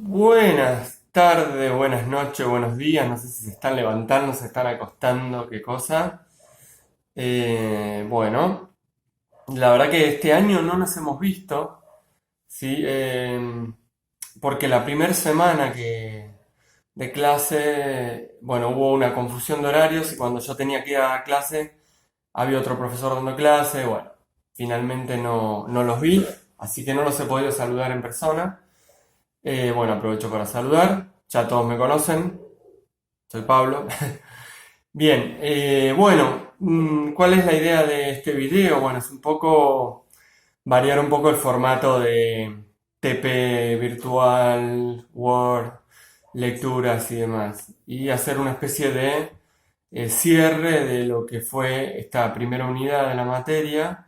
Buenas tardes, buenas noches, buenos días. No sé si se están levantando, se están acostando, qué cosa. Bueno, la verdad que este año no nos hemos visto, ¿sí? Porque la primera semana de clase, bueno, hubo una confusión de horarios y cuando yo tenía que ir a clase había otro profesor dando clase. Bueno, finalmente no los vi, así que no los he podido saludar en persona. Bueno, aprovecho para saludar. Ya todos me conocen. Soy Pablo. Bien, bueno, ¿cuál es la idea de este video? Bueno, es un poco variar un poco el formato de TP virtual, Word, lecturas y demás. Y hacer una especie de cierre de lo que fue esta primera unidad de la materia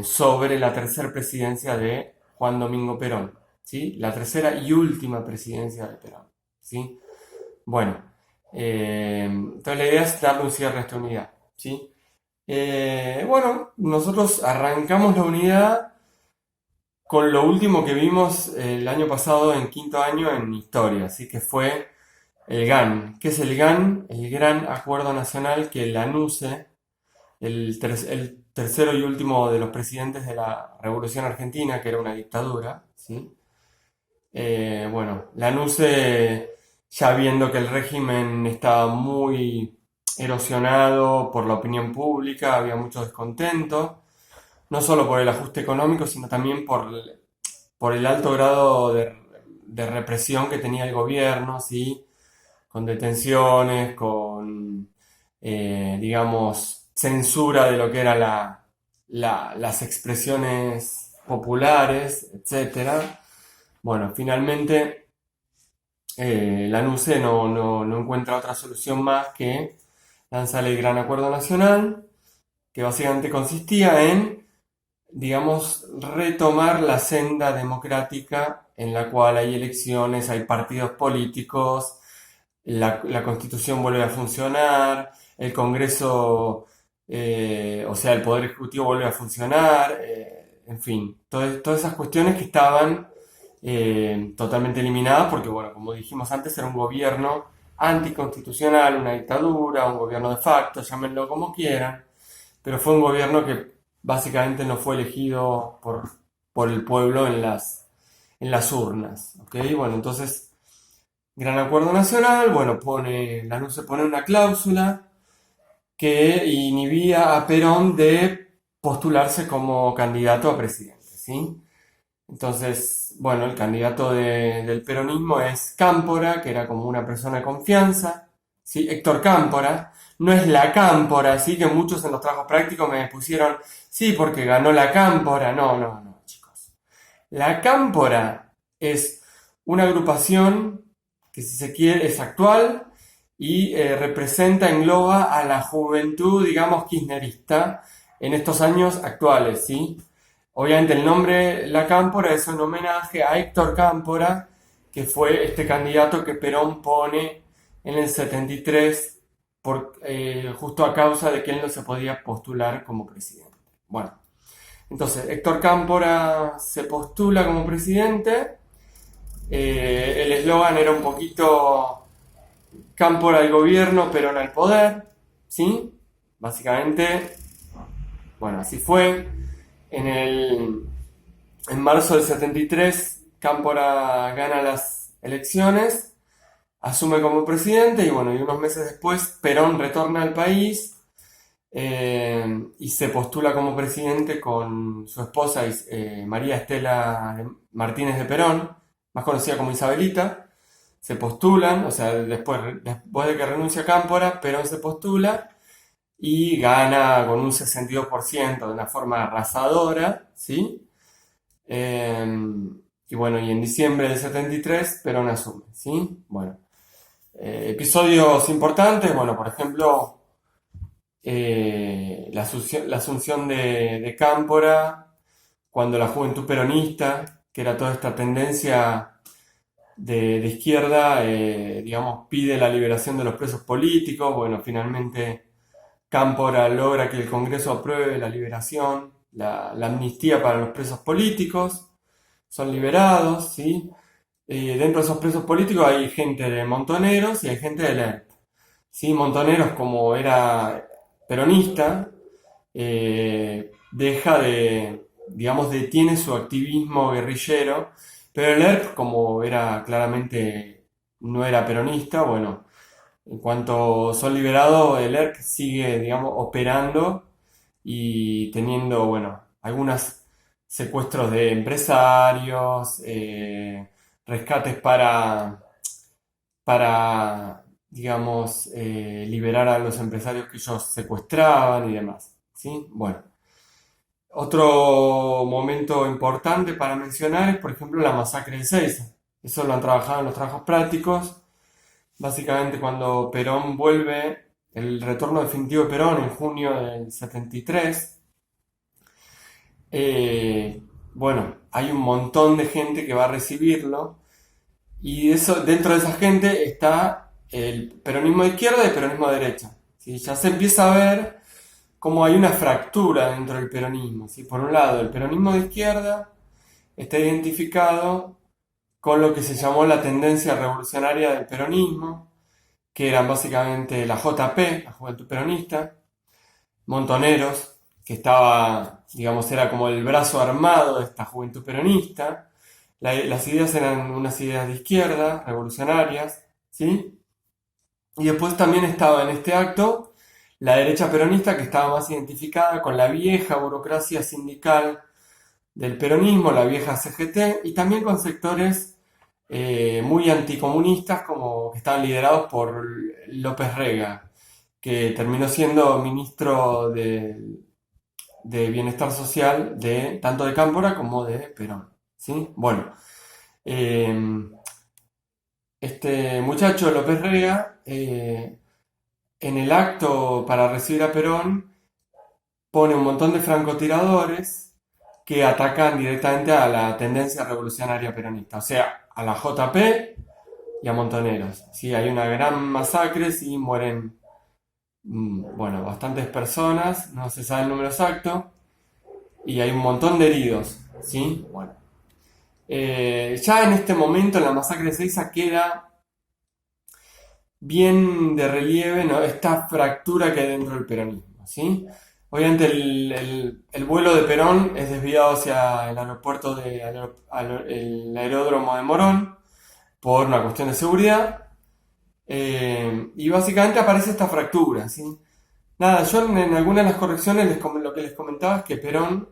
sobre la tercera presidencia de Juan Domingo Perón, ¿sí? La tercera y última presidencia de Perón, ¿sí? Bueno, entonces la idea es darle un cierre a esta unidad, ¿sí? Bueno, nosotros arrancamos la unidad con lo último que vimos el año pasado en quinto año en historia, así que fue el GAN. ¿Qué es el GAN? El Gran Acuerdo Nacional que la NUCE, el tercero y último de los presidentes de la Revolución Argentina, que era una dictadura, ¿sí? Bueno, la NUCE, ya viendo que el régimen estaba muy erosionado por la opinión pública, había mucho descontento, no solo por el ajuste económico, sino también por el alto grado de represión que tenía el gobierno, ¿sí? Con detenciones, con, digamos, censura de lo que eran las expresiones populares, etcétera. Bueno, finalmente la NUCE no encuentra otra solución más que lanzar el Gran Acuerdo Nacional, que básicamente consistía en, digamos, retomar la senda democrática en la cual hay elecciones, hay partidos políticos, la Constitución vuelve a funcionar, el Congreso, o sea, el Poder Ejecutivo vuelve a funcionar, en fin, todas esas cuestiones que estaban totalmente eliminadas porque, bueno, como dijimos antes, era un gobierno anticonstitucional, una dictadura, un gobierno de facto, llámenlo como quieran, pero fue un gobierno que básicamente no fue elegido por el pueblo en las urnas, ¿ok? Bueno, entonces Gran Acuerdo Nacional, bueno, la NUCE pone una cláusula que inhibía a Perón de postularse como candidato a presidente, ¿sí? Entonces, bueno, el candidato del peronismo es Cámpora, que era como una persona de confianza, ¿sí? Héctor Cámpora, no es la Cámpora, ¿sí? Que muchos en los trabajos prácticos me pusieron, sí, porque ganó la Cámpora. No, chicos. La Cámpora es una agrupación que, si se quiere, es actual y representa, engloba a la juventud, digamos, kirchnerista en estos años actuales, ¿sí? Obviamente el nombre La Cámpora es un homenaje a Héctor Cámpora, que fue este candidato que Perón pone en el 73 justo a causa de que él no se podía postular como presidente. Bueno, entonces Héctor Cámpora se postula como presidente. El eslogan era un poquito Cámpora al gobierno, Perón al poder, ¿sí? Básicamente, bueno, así fue. En el, en marzo del 73, Cámpora gana las elecciones, asume como presidente y bueno, y unos meses después Perón retorna al país y se postula como presidente con su esposa María Estela Martínez de Perón, más conocida como Isabelita. Se postulan, o sea, después de que renuncia Cámpora, Perón se postula y gana con un 62% de una forma arrasadora, ¿sí? Eh, y bueno, y en diciembre del 73 Perón asume, ¿sí? Bueno, episodios importantes, bueno, por ejemplo, la asunción de Cámpora, cuando la juventud peronista, que era toda esta tendencia de izquierda, digamos, pide la liberación de los presos políticos, bueno, finalmente Cámpora logra que el Congreso apruebe la liberación, la amnistía para los presos políticos, son liberados, ¿sí? Dentro de esos presos políticos hay gente de Montoneros y hay gente de ERP. ¿Sí? Montoneros, como era peronista, deja de, digamos, detiene su activismo guerrillero, pero el ERP, como era claramente, no era peronista, bueno, en cuanto son liberados, el ERP sigue, digamos, operando y teniendo, bueno, algunos secuestros de empresarios, rescates para, digamos, liberar a los empresarios que ellos secuestraban y demás, ¿sí? Bueno, otro momento importante para mencionar es, por ejemplo, la masacre de Ezeiza. Eso lo han trabajado en los trabajos prácticos. Básicamente, cuando Perón vuelve, el retorno definitivo de Perón en junio del 73, eh, bueno, hay un montón de gente que va a recibirlo y eso, dentro de esa gente está el peronismo de izquierda y el peronismo de derecha. ¿Sí? Ya se empieza a ver cómo hay una fractura dentro del peronismo. ¿Sí? Por un lado, el peronismo de izquierda está identificado con lo que se llamó la tendencia revolucionaria del peronismo, que eran básicamente la JP, la Juventud Peronista, Montoneros, que estaba, digamos, era como el brazo armado de esta Juventud Peronista. Las ideas eran unas ideas de izquierda, revolucionarias, ¿sí? Y después también estaba en este acto la derecha peronista, que estaba más identificada con la vieja burocracia sindical del peronismo, la vieja CGT, y también con sectores muy anticomunistas, como que estaban liderados por López Rega, que terminó siendo ministro de Bienestar Social de tanto de Cámpora como de Perón. ¿Sí? Bueno, eh, este muchacho López Rega, en el acto para recibir a Perón, pone un montón de francotiradores que atacan directamente a la tendencia revolucionaria peronista, o sea, a la JP y a Montoneros. Sí, hay una gran masacre, sí, mueren, bueno, bastantes personas, no se sabe el número exacto, y hay un montón de heridos, ¿sí? Bueno, ya en este momento, en la masacre de Ezeiza, queda bien de relieve, ¿no? Esta fractura que hay dentro del peronismo, ¿sí? Obviamente el vuelo de Perón es desviado hacia el aeropuerto el aeródromo de Morón por una cuestión de seguridad, y básicamente aparece esta fractura, ¿sí? Nada, yo en algunas de las correcciones lo que les comentaba es que Perón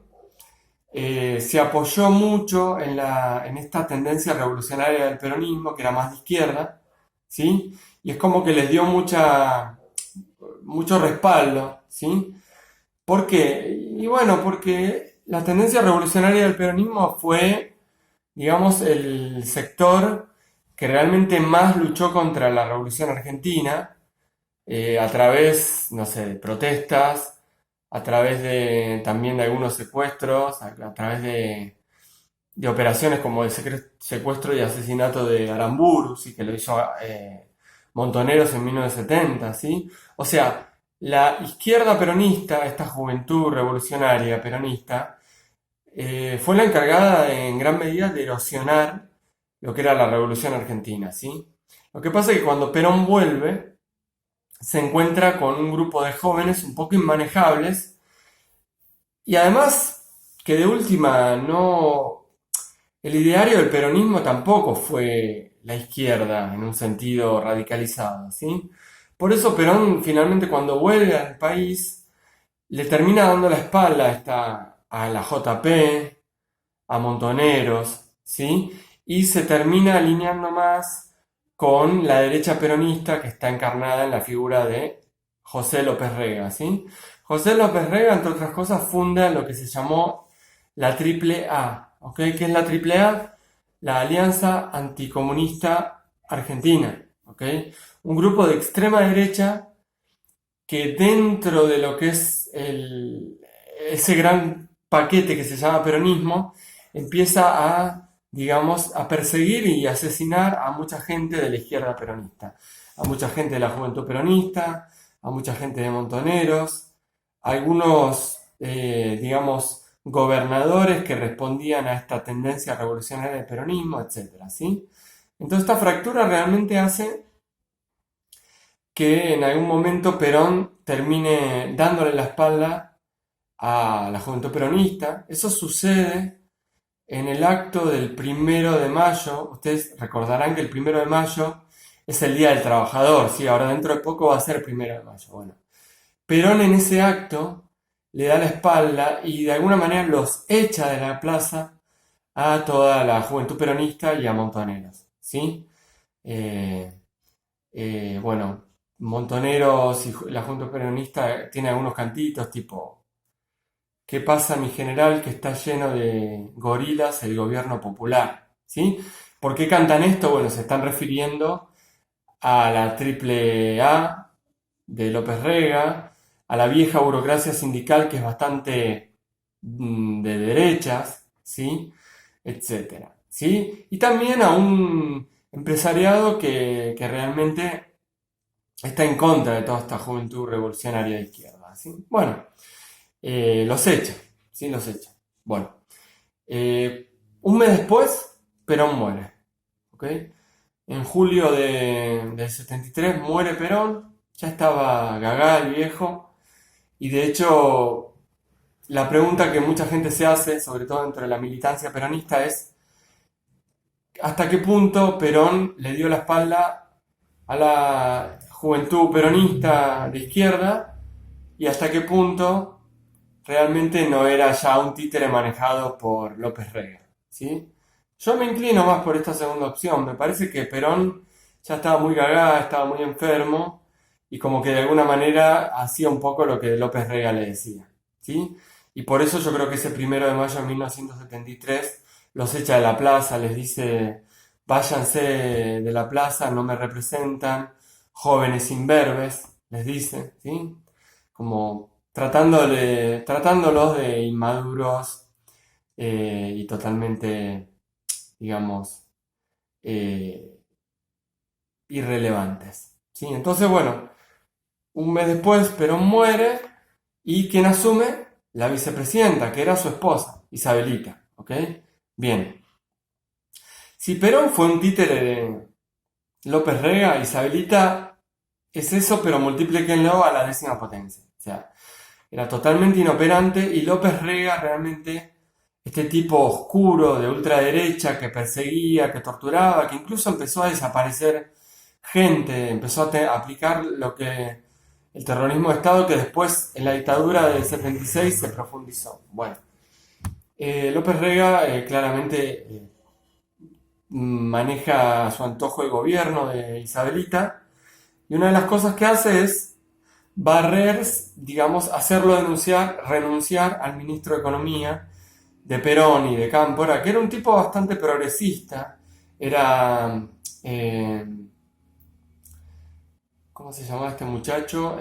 se apoyó mucho en esta tendencia revolucionaria del peronismo, que era más de izquierda, ¿sí? Y es como que les dio mucho respaldo, ¿sí? ¿Por qué? Y bueno, porque la tendencia revolucionaria del peronismo fue, digamos, el sector que realmente más luchó contra la Revolución Argentina, a través, no sé, de protestas, a través también de algunos secuestros, a través de operaciones como el secuestro y asesinato de Aramburu, ¿sí? Que lo hizo Montoneros en 1970, ¿sí? O sea, la izquierda peronista, esta juventud revolucionaria peronista, fue la encargada en gran medida de erosionar lo que era la Revolución Argentina, ¿sí? Lo que pasa es que cuando Perón vuelve, se encuentra con un grupo de jóvenes un poco inmanejables y además que de última no... El ideario del peronismo tampoco fue la izquierda en un sentido radicalizado, ¿sí? Por eso Perón finalmente cuando vuelve al país le termina dando la espalda a la JP, a Montoneros, ¿sí? Y se termina alineando más con la derecha peronista que está encarnada en la figura de José López Rega, ¿sí? José López Rega, entre otras cosas, funda lo que se llamó la Triple A, ¿ok? ¿Qué es la Triple A? La Alianza Anticomunista Argentina, ¿ok? Un grupo de extrema derecha que dentro de lo que es ese gran paquete que se llama peronismo, empieza a, digamos, a perseguir y asesinar a mucha gente de la izquierda peronista, a mucha gente de la juventud peronista, a mucha gente de Montoneros, a algunos, digamos, gobernadores que respondían a esta tendencia revolucionaria del peronismo, etcétera, ¿sí? Entonces esta fractura realmente hace que en algún momento Perón termine dándole la espalda a la juventud peronista. Eso sucede en el acto del 1 de mayo. Ustedes recordarán que el 1 de mayo es el Día del Trabajador, ¿sí? Ahora dentro de poco va a ser el 1 de mayo. Bueno, Perón en ese acto le da la espalda y de alguna manera los echa de la plaza a toda la juventud peronista y a Montoneros, ¿sí? Eh, bueno, Montoneros y la juventud peronista tiene algunos cantitos tipo ¿qué pasa, mi general, que está lleno de gorilas el gobierno popular? ¿Sí? ¿Por qué cantan esto? Bueno, se están refiriendo a la triple A de López Rega, a la vieja burocracia sindical que es bastante de derechas, ¿sí? Etcétera, ¿sí? Y también a un empresariado que realmente está en contra de toda esta juventud revolucionaria de izquierda, ¿sí? Bueno, los echa, ¿sí? Los echa. Bueno, un mes después, Perón muere, ¿ok? En julio del 73 muere Perón, ya estaba gagá el viejo, y de hecho la pregunta que mucha gente se hace, sobre todo entre la militancia peronista, es ¿hasta qué punto Perón le dio la espalda a la juventud peronista de izquierda y hasta qué punto realmente no era ya un títere manejado por López Rega, ¿sí? Yo me inclino más por esta segunda opción. Me parece que Perón ya estaba muy gagá, estaba muy enfermo y como que de alguna manera hacía un poco lo que López Rega le decía, ¿sí? Y por eso yo creo que ese 1 de mayo de 1973 los echa de la plaza, les dice, váyanse de la plaza, no me representan, jóvenes imberbes, les dice, ¿sí? Como tratándolos de inmaduros y totalmente, digamos, eh, irrelevantes, ¿sí? Entonces, bueno, un mes después Perón muere y quien asume la vicepresidenta, que era su esposa, Isabelita, ¿ok? Bien. Si Perón fue un títere de López Rega, Isabelita es eso, pero multiplíquenlo a la 10ª potencia. O sea, era totalmente inoperante y López Rega realmente, este tipo oscuro de ultraderecha que perseguía, que torturaba, que incluso empezó a desaparecer gente, empezó a aplicar lo que el terrorismo de Estado que después en la dictadura del 76 se profundizó. Bueno, López Rega claramente maneja a su antojo el gobierno de Isabelita y una de las cosas que hace es barrer, digamos, hacerlo renunciar al ministro de Economía de Perón y de Cámpora, que era un tipo bastante progresista, era, eh, ¿cómo se llamaba este muchacho?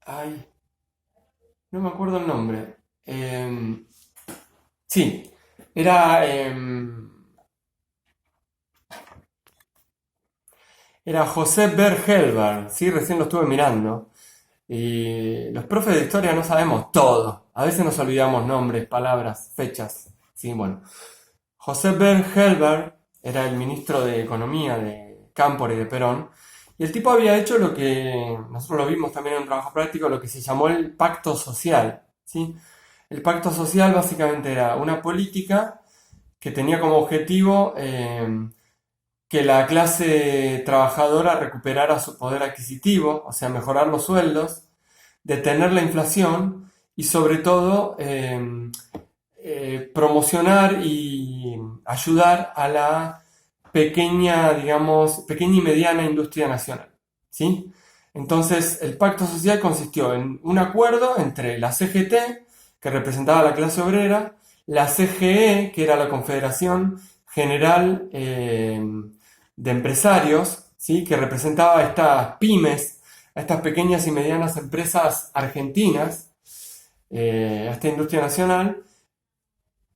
Ay, no me acuerdo el nombre. Sí, era, era José Bergelbar, sí, recién lo estuve mirando. Y los profes de historia no sabemos todo. A veces nos olvidamos nombres, palabras, fechas. Sí, bueno. José Bergelbar era el ministro de Economía de Cámpora y de Perón. Y el tipo había hecho lo que nosotros lo vimos también en un trabajo práctico, lo que se llamó el pacto social, ¿sí? El pacto social básicamente era una política que tenía como objetivo que la clase trabajadora recuperara su poder adquisitivo, o sea, mejorar los sueldos, detener la inflación y sobre todo promocionar y ayudar a la pequeña, digamos, pequeña y mediana industria nacional, ¿sí? Entonces, el pacto social consistió en un acuerdo entre la CGT, que representaba a la clase obrera, la CGE, que era la Confederación General de Empresarios, ¿sí? Que representaba a estas pymes, a estas pequeñas y medianas empresas argentinas, a esta industria nacional,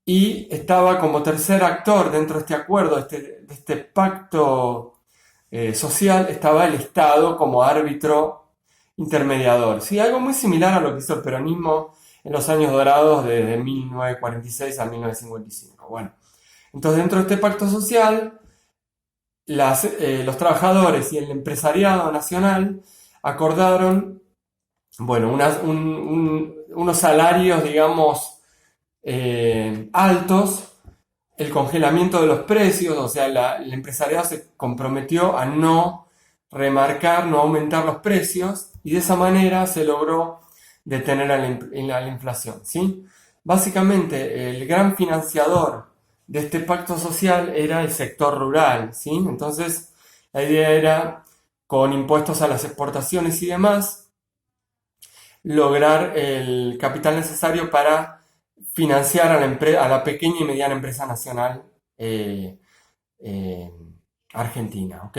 y estaba como tercer actor dentro de este acuerdo, de este pacto social, estaba el Estado como árbitro intermediador, ¿sí? Algo muy similar a lo que hizo el peronismo en los años dorados desde 1946 a 1955. Bueno, entonces dentro de este pacto social, los trabajadores y el empresariado nacional acordaron, bueno, unos salarios, digamos, altos, el congelamiento de los precios, o sea, el empresariado se comprometió a no remarcar, no aumentar los precios, y de esa manera se logró detener la inflación, ¿sí? Básicamente, el gran financiador de este pacto social era el sector rural, ¿sí? Entonces, la idea era, con impuestos a las exportaciones y demás, lograr el capital necesario para financiar a la pequeña y mediana empresa nacional eh, eh, argentina, ¿ok?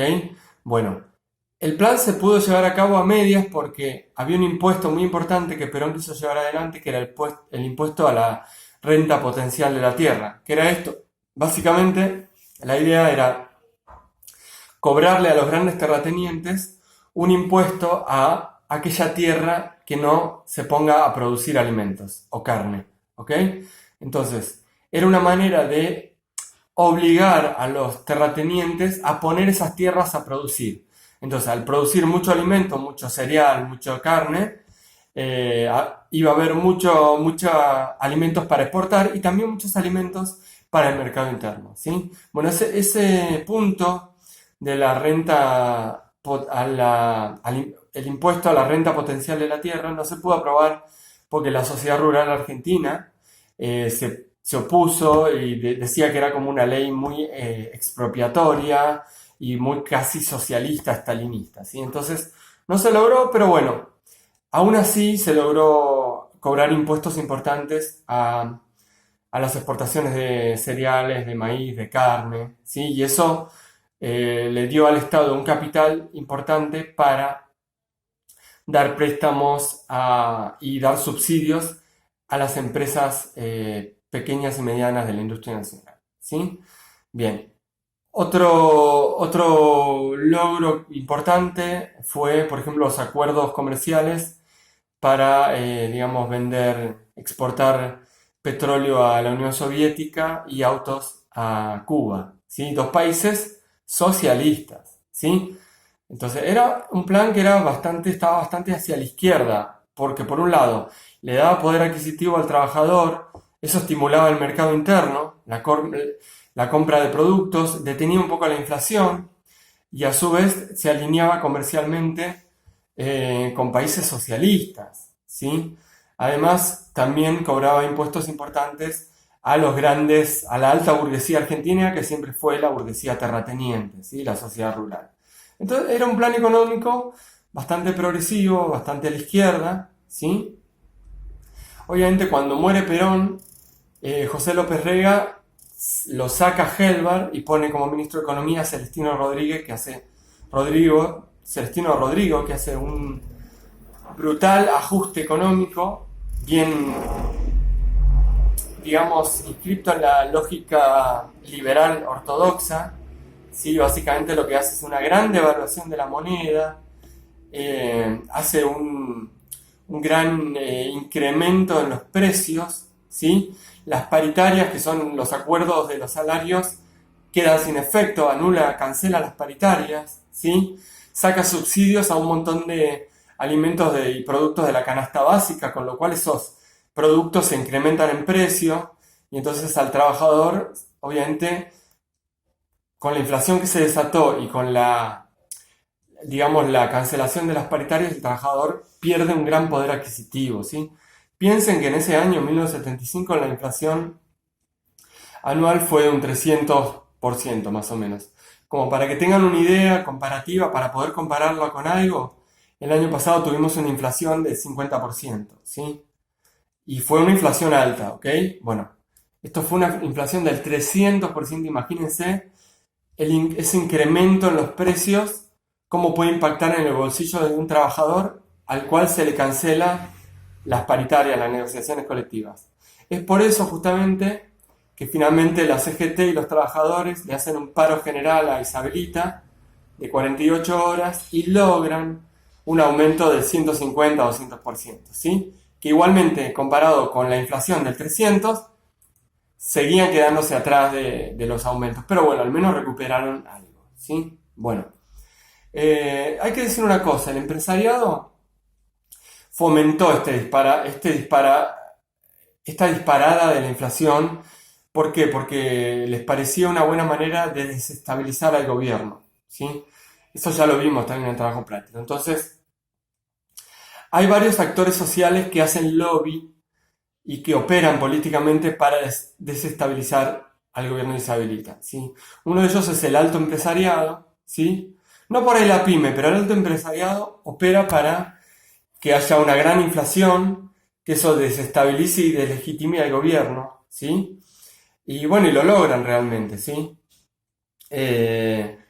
Bueno, el plan se pudo llevar a cabo a medias porque había un impuesto muy importante que Perón quiso llevar adelante, que era el impuesto a la renta potencial de la tierra. ¿Qué era esto? Básicamente, la idea era cobrarle a los grandes terratenientes un impuesto a aquella tierra que no se ponga a producir alimentos o carne, ¿ok? Entonces, era una manera de obligar a los terratenientes a poner esas tierras a producir. Entonces, al producir mucho alimento, mucho cereal, mucha carne, iba a haber muchos alimentos para exportar y también muchos alimentos para el mercado interno, ¿sí? Bueno, ese punto de la renta, el impuesto a la renta potencial de la tierra no se pudo aprobar porque la sociedad rural argentina se opuso y decía que era como una ley muy expropiatoria y muy casi socialista, estalinista, ¿sí? Entonces no se logró, pero bueno, aún así se logró cobrar impuestos importantes a las exportaciones de cereales, de maíz, de carne, ¿sí? Y eso le dio al Estado un capital importante para dar préstamos y dar subsidios a las empresas pequeñas y medianas de la industria nacional, ¿sí? Bien. Otro logro importante fue, por ejemplo, los acuerdos comerciales para, digamos, exportar petróleo a la Unión Soviética y autos a Cuba, ¿sí? Dos países socialistas, ¿sí? Entonces era un plan que estaba bastante hacia la izquierda, porque por un lado le daba poder adquisitivo al trabajador, eso estimulaba el mercado interno, la compra de productos, detenía un poco la inflación y a su vez se alineaba comercialmente con países socialistas, ¿sí? Además, también cobraba impuestos importantes a a la alta burguesía argentina, que siempre fue la burguesía terrateniente, ¿sí? La sociedad rural. Entonces, era un plan económico bastante progresivo, bastante a la izquierda, ¿sí? Obviamente, cuando muere Perón, José López Rega lo saca a Helbar y pone como ministro de Economía a Celestino Rodrigo, que hace un brutal ajuste económico, bien, digamos, inscrito en la lógica liberal ortodoxa, ¿sí? Básicamente lo que hace es una gran devaluación de la moneda, hace un gran incremento en los precios, ¿sí? Las paritarias, que son los acuerdos de los salarios, quedan sin efecto, cancela las paritarias, ¿sí? Saca subsidios a un montón de alimentos y productos de la canasta básica, con lo cual esos productos se incrementan en precio y entonces al trabajador, obviamente, con la inflación que se desató y con digamos, la cancelación de las paritarias, el trabajador pierde un gran poder adquisitivo, ¿sí? Piensen que en ese año, 1975, la inflación anual fue de un 300% más o menos. Como para que tengan una idea comparativa, para poder compararlo con algo, el año pasado tuvimos una inflación del 50%, ¿sí? Y fue una inflación alta, ¿ok? Bueno, esto fue una inflación del 300%, imagínense ese incremento en los precios, cómo puede impactar en el bolsillo de un trabajador al cual se le cancela las paritarias, las negociaciones colectivas. Es por eso justamente que finalmente la CGT y los trabajadores le hacen un paro general a Isabelita de 48 horas y logran un aumento del 150 o 200%, ¿sí? Que igualmente, comparado con la inflación del 300, seguían quedándose atrás de los aumentos. Pero bueno, al menos recuperaron algo, ¿sí? Bueno, hay que decir una cosa, el empresariado fomentó esta disparada de la inflación. ¿Por qué? Porque les parecía una buena manera de desestabilizar al gobierno, ¿sí? Eso ya lo vimos también en el trabajo práctico. Entonces, hay varios actores sociales que hacen lobby y que operan políticamente para desestabilizar al gobierno de Isabelita, ¿sí? Uno de ellos es el alto empresariado, ¿sí? No por ahí la pyme, pero el alto empresariado opera para que haya una gran inflación, que eso desestabilice y deslegitime al gobierno, ¿sí? Y bueno, y lo logran realmente, ¿sí?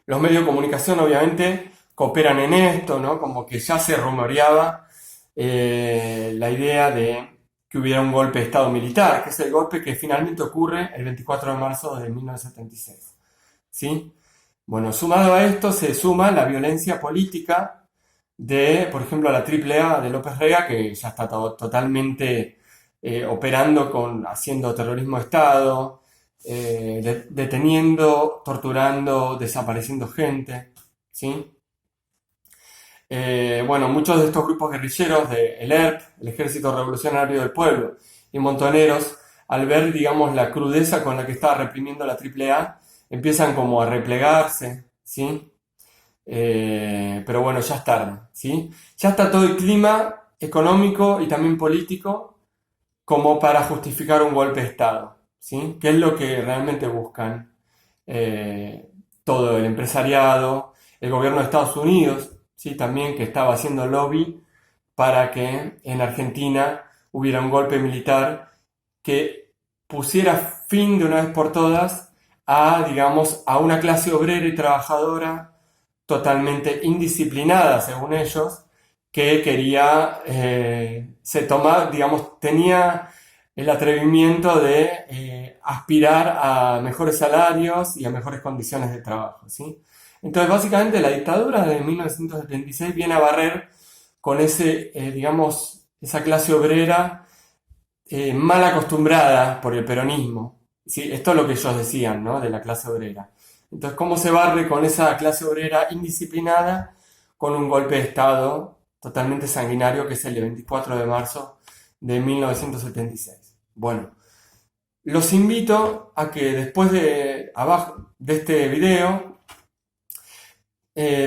Los medios de comunicación obviamente cooperan en esto, ¿no? Como que ya se rumoreaba la idea de que hubiera un golpe de Estado militar, que es el golpe que finalmente ocurre el 24 de marzo de 1976, ¿sí? Bueno, sumado a esto se suma la violencia política de, por ejemplo, la AAA de López Rega, que ya está totalmente operando haciendo terrorismo de Estado, deteniendo, torturando, desapareciendo gente, ¿sí? Bueno, muchos de estos grupos guerrilleros del ERP, el Ejército Revolucionario del Pueblo, y montoneros, al ver, digamos, la crudeza con la que estaba reprimiendo la AAA, empiezan como a replegarse, ¿sí? Pero bueno, ya es tarde, ¿sí? Ya está todo el clima económico y también político como para justificar un golpe de Estado, ¿sí? Que es lo que realmente buscan todo el empresariado, el gobierno de Estados Unidos, ¿sí? También, que estaba haciendo lobby para que en Argentina hubiera un golpe militar que pusiera fin de una vez por todas a, digamos, a una clase obrera y trabajadora totalmente indisciplinada, según ellos, que quería, digamos, tenía el atrevimiento de aspirar a mejores salarios y a mejores condiciones de trabajo, ¿sí? Entonces, básicamente, la dictadura de 1976 viene a barrer con digamos, esa clase obrera mal acostumbrada por el peronismo, ¿sí? Esto es lo que ellos decían, ¿no? De la clase obrera. Entonces, ¿cómo se barre con esa clase obrera indisciplinada? Con un golpe de Estado totalmente sanguinario, que es el 24 de marzo de 1976. Bueno, los invito a que después abajo de este video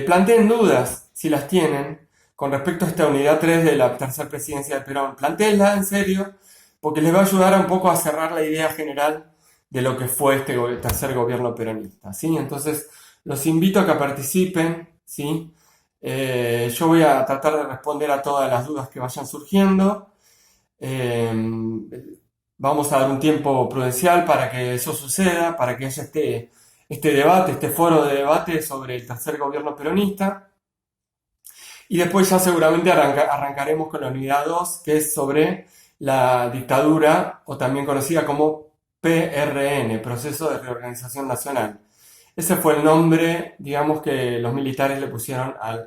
planteen dudas, si las tienen, con respecto a esta unidad 3 de la tercera presidencia de Perón. Plantéenla en serio, porque les va a ayudar un poco a cerrar la idea general de lo que fue este tercer gobierno peronista, ¿sí? Entonces, los invito a que participen, ¿sí? Yo voy a tratar de responder a todas las dudas que vayan surgiendo. Eh, Vamos a dar un tiempo prudencial para que eso suceda, para que haya este debate, este foro de debate sobre el tercer gobierno peronista. Y después ya seguramente arrancaremos con la unidad 2, que es sobre la dictadura, o también conocida como PRN, Proceso de Reorganización Nacional. Ese fue el nombre, digamos, que los militares le pusieron a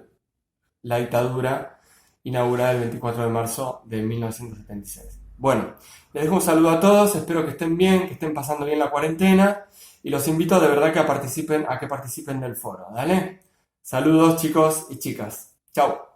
la dictadura inaugurada el 24 de marzo de 1976. Bueno, les dejo un saludo a todos, espero que estén bien, que estén pasando bien la cuarentena, y los invito de verdad a que participen del foro, ¿dale? Saludos, chicos y chicas. Chao.